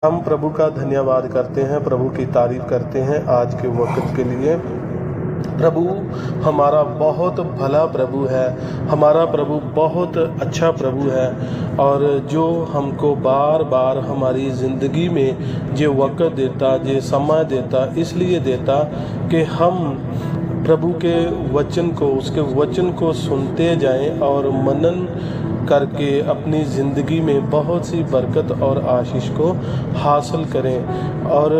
हम प्रभु का धन्यवाद करते हैं, प्रभु की तारीफ करते हैं आज के वक्त के लिए। प्रभु हमारा बहुत भला प्रभु है, हमारा प्रभु बहुत अच्छा प्रभु है, और जो हमको बार बार हमारी ज़िंदगी में जो वक्त देता, जो समय देता, इसलिए देता कि हम प्रभु के वचन को, उसके वचन को सुनते जाएं और मनन करके अपनी ज़िंदगी में बहुत सी बरकत और आशीष को हासिल करें। और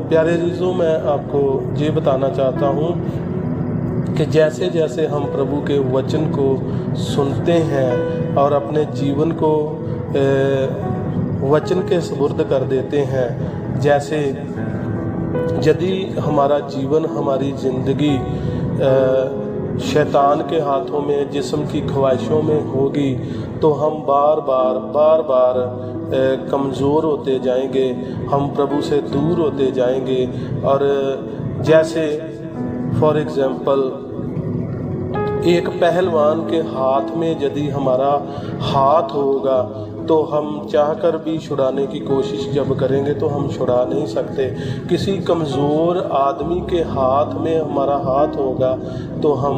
प्यारे अज़ीज़ों, मैं आपको ये बताना चाहता हूँ कि जैसे जैसे हम प्रभु के वचन को सुनते हैं और अपने जीवन को वचन के सुपुर्द कर देते हैं, जैसे यदि हमारा जीवन, हमारी ज़िंदगी शैतान के हाथों में, जिस्म की ख्वाहिशों में होगी, तो हम बार बार कमज़ोर होते जाएंगे, हम प्रभु से दूर होते जाएंगे। और जैसे फॉर एग्ज़ाम्पल, एक पहलवान के हाथ में यदि हमारा हाथ होगा तो हम चाहकर भी छुड़ाने की कोशिश जब करेंगे तो हम छुड़ा नहीं सकते। किसी कमज़ोर आदमी के हाथ में हमारा हाथ होगा तो हम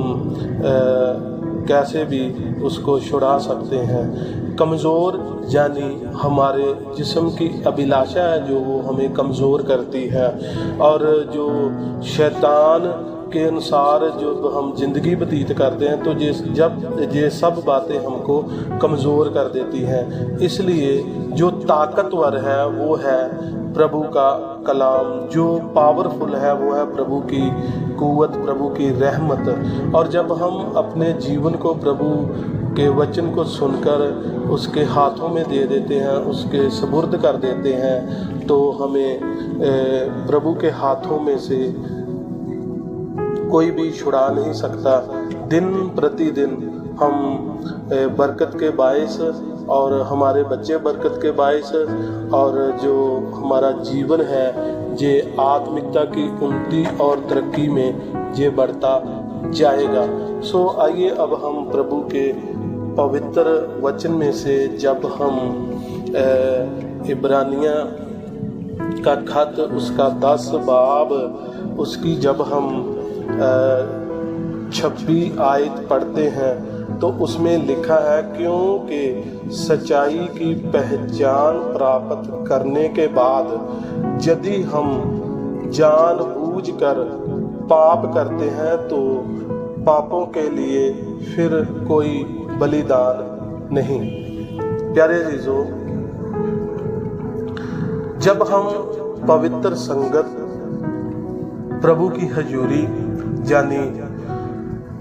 कैसे भी उसको छुड़ा सकते हैं। कमज़ोर यानी हमारे जिस्म की अभिलाषा है जो वो हमें कमज़ोर करती है, और जो शैतान के अनुसार जो हम ज़िंदगी व्यतीत करते हैं तो ये सब बातें हमको कमज़ोर कर देती हैं। इसलिए जो ताकतवर है वो है प्रभु का कलाम, जो पावरफुल है वो है प्रभु की कुव्वत, प्रभु की रहमत। और जब हम अपने जीवन को प्रभु के वचन को सुनकर उसके हाथों में दे देते हैं, उसके सुपुर्द कर देते हैं, तो हमें प्रभु के हाथों में से कोई भी छुड़ा नहीं सकता। दिन प्रतिदिन हम बरकत के बायस, और हमारे बच्चे बरकत के बायस, और जो हमारा जीवन है ये आत्मिकता की उन्नति और तरक्की में ये बढ़ता जाएगा। सो आइए अब हम प्रभु के पवित्र वचन में से, जब हम इब्रानियाँ का खत, उसका 10 बाब, उसकी जब हम 26 आयत पढ़ते हैं तो उसमें लिखा है, क्योंकि सच्चाई की पहचान प्राप्त करने के बाद यदि हम जानबूझकर पाप करते हैं तो पापों के लिए फिर कोई बलिदान नहीं। प्यारे अज़ीज़ों, जब हम पवित्र संगत, प्रभु की हजूरी यानी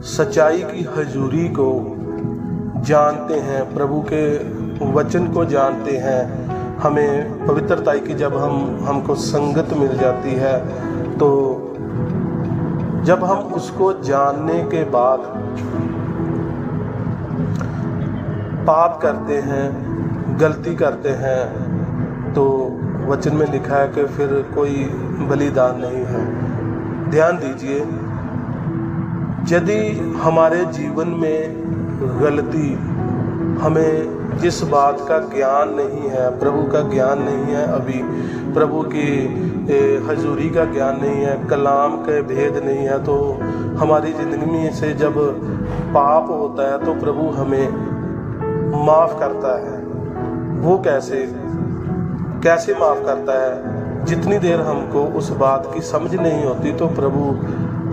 सच्चाई की हजूरी को जानते हैं, प्रभु के वचन को जानते हैं, हमें पवित्रता की जब हमको संगत मिल जाती है, तो जब हम उसको जानने के बाद पाप करते हैं, गलती करते हैं, तो वचन में लिखा है कि फिर कोई बलिदान नहीं है। ध्यान दीजिए, यदि हमारे जीवन में गलती, हमें जिस बात का ज्ञान नहीं है, प्रभु का ज्ञान नहीं है, अभी प्रभु की हजूरी का ज्ञान नहीं है, कलाम के भेद नहीं है, तो हमारी ज़िंदगी में से जब पाप होता है तो प्रभु हमें माफ़ करता है। वो कैसे माफ़ करता है? जितनी देर हमको उस बात की समझ नहीं होती तो प्रभु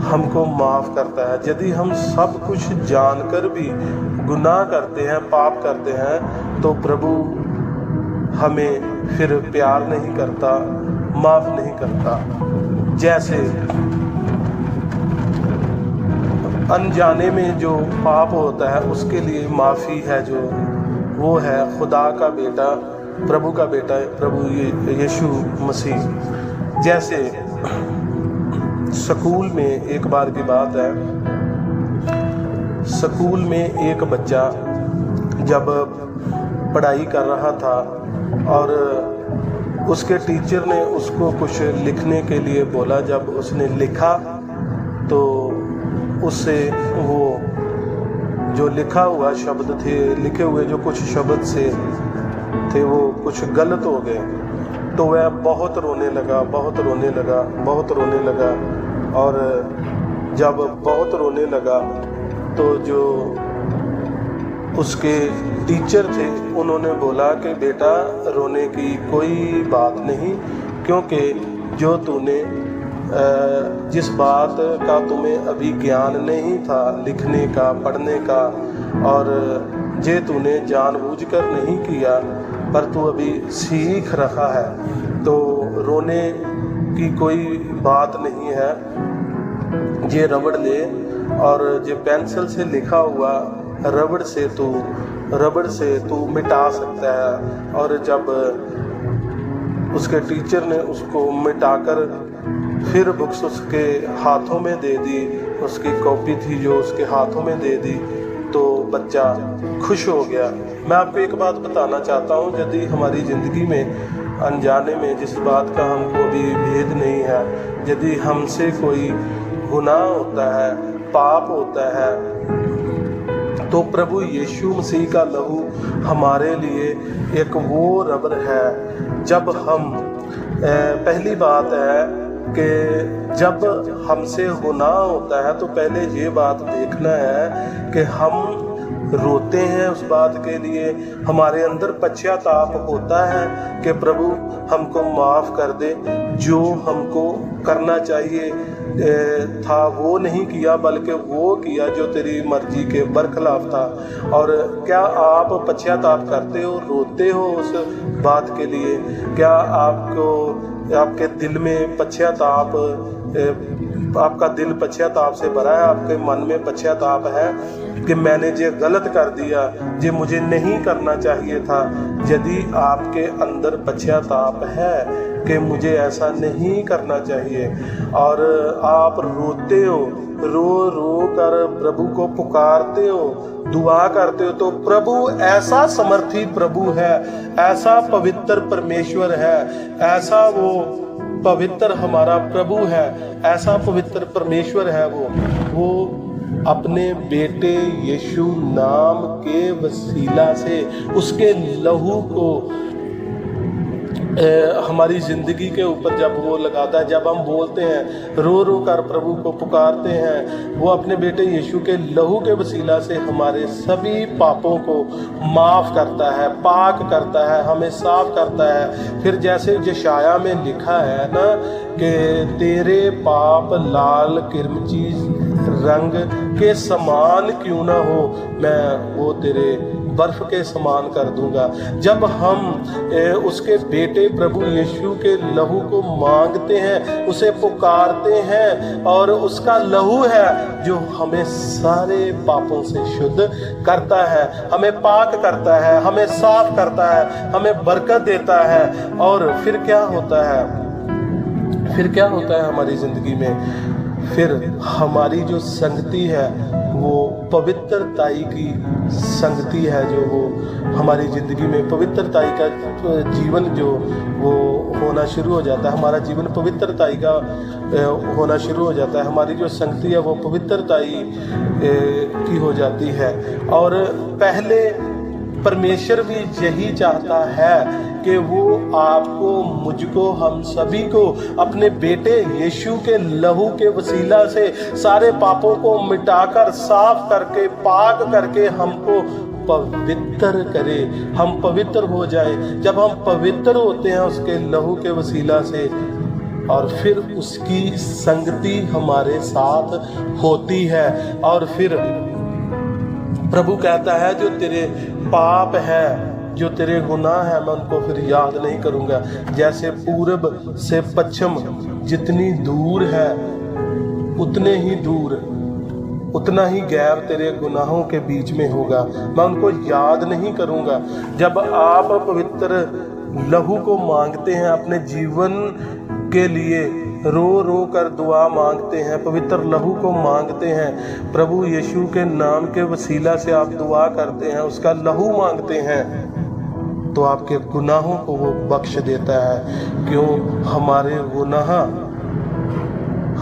हमको माफ़ करता है। यदि हम सब कुछ जानकर भी गुनाह करते हैं, पाप करते हैं, तो प्रभु हमें फिर प्यार नहीं करता, माफ़ नहीं करता। जैसे अनजाने में जो पाप होता है उसके लिए माफ़ी है, जो वो है खुदा का बेटा, प्रभु का बेटा, प्रभु यीशु मसीह। जैसे स्कूल में एक बार की बात है, स्कूल में एक बच्चा जब पढ़ाई कर रहा था और उसके टीचर ने उसको कुछ लिखने के लिए बोला। जब उसने लिखा तो उससे वो जो लिखा हुआ शब्द थे, लिखे हुए जो कुछ शब्द से थे, वो कुछ गलत हो गए। तो वह बहुत रोने लगा, बहुत रोने लगा, बहुत रोने लगा। और जब बहुत रोने लगा तो जो उसके टीचर थे उन्होंने बोला कि बेटा रोने की कोई बात नहीं, क्योंकि जो तूने जिस बात का तुम्हें अभी ज्ञान नहीं था लिखने का, पढ़ने का, और जे तूने जानबूझकर नहीं किया, पर तू अभी सीख रहा है, तो रोने की कोई बात नहीं है। ये रबड़ ले और ये पेंसिल से लिखा हुआ रबड़ से तू मिटा सकता है। और जब उसके टीचर ने उसको मिटाकर फिर बुक्स उसके हाथों में दे दी, उसकी कॉपी थी जो उसके हाथों में दे दी, तो बच्चा खुश हो गया। मैं आपको एक बात बताना चाहता हूँ, यदि हमारी ज़िंदगी में अनजाने में जिस बात का हमको अभी भेद नहीं है, यदि हमसे कोई गुनाह होता है, पाप होता है, तो प्रभु यीशु मसीह का लहू हमारे लिए एक वो रबर है। जब हम पहली बात है कि जब हमसे गुनाह होता है तो पहले ये बात देखना है कि हम रोते हैं उस बात के लिए, हमारे अंदर पश्चाताप होता है कि प्रभु हमको माफ़ कर दे, जो हमको करना चाहिए था वो नहीं किया, बल्कि वो किया जो तेरी मर्जी के बरखिलाफ था। और क्या आप पश्चाताप करते हो, रोते हो उस बात के लिए? क्या आपके दिल में पश्चाताप, आपका दिल पश्चाताप से भरा है? आपके मन में पश्चाताप है कि मैंने ये गलत कर दिया, ये मुझे नहीं करना चाहिए था? यदि आपके अंदर पश्चाताप है कि मुझे ऐसा नहीं करना चाहिए, और आप रोते हो, रो कर प्रभु को पुकारते हो, दुआ करते हो, तो प्रभु ऐसा समर्थी प्रभु है, ऐसा पवित्र परमेश्वर है, ऐसा वो पवित्र हमारा प्रभु है, ऐसा पवित्र परमेश्वर है वो अपने बेटे यीशु नाम के वसीला से उसके लहू को हमारी ज़िंदगी के ऊपर जब वो लगाता है, जब हम बोलते हैं, रो रो कर प्रभु को पुकारते हैं, वो अपने बेटे यीशु के लहू के वसीला से हमारे सभी पापों को माफ़ करता है, पाक करता है, हमें साफ करता है। फिर जैसे यशाया में लिखा है ना कि तेरे पाप लाल किरमची रंग के समान क्यों ना हो, मैं वो तेरे बर्फ के समान कर दूंगा। जब हम उसके बेटे प्रभु यीशु के लहू को मांगते हैं, उसे पुकारते हैं, और उसका लहू है जो हमें सारे पापों से शुद्ध करता है, हमें पाक करता है, हमें साफ करता है, हमें बरकत देता है। और फिर क्या होता है हमारी ज़िंदगी में? फिर हमारी जो संगति है वो पवित्रताई की संगति है, जो वो हमारी ज़िंदगी में पवित्रताई का जीवन जो वो होना शुरू हो जाता है, हमारा जीवन पवित्रताई का होना शुरू हो जाता है, हमारी जो संगति है वो पवित्रताई की हो जाती है। और पहले परमेश्वर भी यही चाहता है कि वो आपको, मुझको, हम सभी को अपने बेटे यीशु के लहू के वसीला से सारे पापों को मिटाकर, साफ करके, पाक करके हमको पवित्र करे, हम पवित्र हो जाए। जब हम पवित्र होते हैं उसके लहू के वसीला से, और फिर उसकी संगति हमारे साथ होती है, और फिर प्रभु कहता है जो तेरे पाप है, जो तेरे गुनाह है, मैं उनको फिर याद नहीं करूँगा। जैसे पूरब से पश्चिम जितनी दूर है, उतने ही दूर, उतना ही गैर तेरे गुनाहों के बीच में होगा, मैं उनको याद नहीं करूँगा। जब आप पवित्र लहू को मांगते हैं अपने जीवन के लिए, रो रो कर दुआ मांगते हैं, पवित्र लहू को मांगते हैं, प्रभु यीशु के नाम के वसीला से आप दुआ करते हैं, उसका लहू मांगते हैं, तो आपके गुनाहों को वो बख्श देता है। क्यों? हमारे गुनाह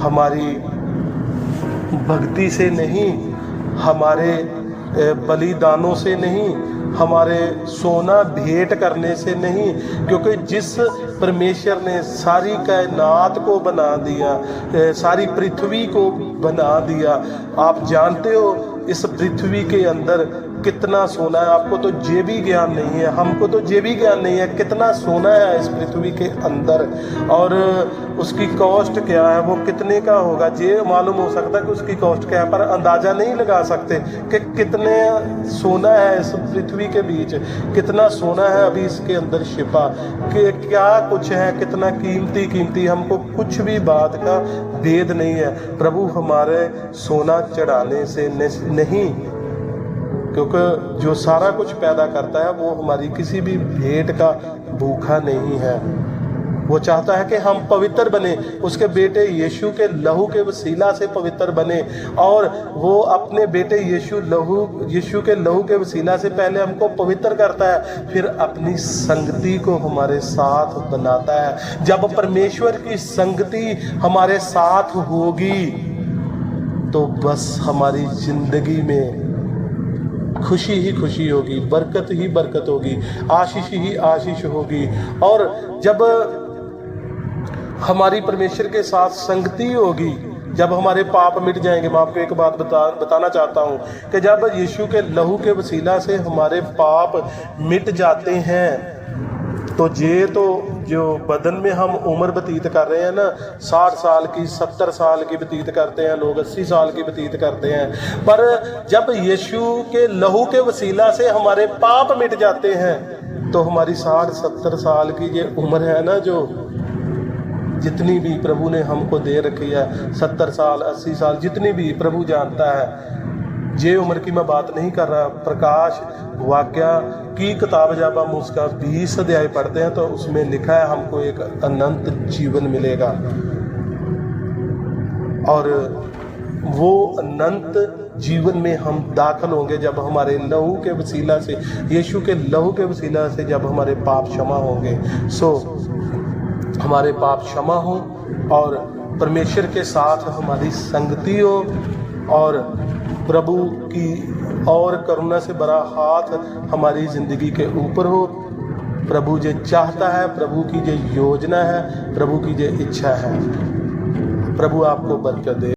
हमारी भक्ति से नहीं, हमारे बलिदानों से नहीं, हमारे सोना भेंट करने से नहीं, क्योंकि जिस परमेश्वर ने सारी कायनात को बना दिया, सारी पृथ्वी को बना दिया। आप जानते हो इस पृथ्वी के अंदर कितना सोना है। आपको तो ये भी ज्ञान नहीं है, हमको तो ये भी ज्ञान नहीं है कितना सोना है इस पृथ्वी के अंदर, और उसकी कॉस्ट क्या है, वो कितने का होगा। ये मालूम हो सकता है कि उसकी कॉस्ट क्या है, पर अंदाज़ा नहीं लगा सकते कि कितने सोना है इस पृथ्वी के बीच, कितना सोना है अभी इसके अंदर छिपा, कि क्या कुछ है, कितना कीमती। हमको कुछ भी बात का भेद नहीं है। प्रभु हमारे सोना चढ़ाने से नहीं, क्योंकि जो सारा कुछ पैदा करता है वो हमारी किसी भी भेंट का भूखा नहीं है। वो चाहता है कि हम पवित्र बने, उसके बेटे यीशु के लहू के वसीला से पवित्र बने, और वो अपने बेटे यीशु के लहू के वसीला से पहले हमको पवित्र करता है, फिर अपनी संगति को हमारे साथ बनाता है। जब परमेश्वर की संगति हमारे साथ होगी तो बस हमारी जिंदगी में खुशी ही खुशी होगी, बरकत ही बरकत होगी, आशीष ही आशीष होगी। और जब हमारी परमेश्वर के साथ संगति होगी, जब हमारे पाप मिट जाएंगे। मैं आपको एक बात बताना चाहता हूँ कि जब यीशु के लहू के वसीला से हमारे पाप मिट जाते हैं, तो ये तो जो बदन में हम उम्र व्यतीत कर रहे हैं ना, 60 साल की, 70 साल की व्यतीत करते हैं लोग, 80 साल की व्यतीत करते हैं, पर जब यीशु के लहू के वसीला से हमारे पाप मिट जाते हैं तो हमारी 60-70 साल की ये उम्र है ना, जो जितनी भी प्रभु ने हमको दे रखी है, 70 साल 80 साल जितनी भी प्रभु जानता है, ये उम्र की मैं बात नहीं कर रहा। प्रकाश वाक्य की किताब जब हम उसका 20 अध्याय पढ़ते हैं तो उसमें लिखा है हमको एक अनंत जीवन मिलेगा, और वो अनंत जीवन में हम दाखिल होंगे जब हमारे लहू के वसीला से, यीशु के लहू के वसीला से जब हमारे पाप क्षमा होंगे। हमारे पाप क्षमा हो और परमेश्वर के साथ हमारी संगति हो, और प्रभु की और करुणा से भरा हाथ हमारी ज़िंदगी के ऊपर हो। प्रभु जो चाहता है, प्रभु की जो योजना है, प्रभु की जो इच्छा है, प्रभु आपको बरकत दे।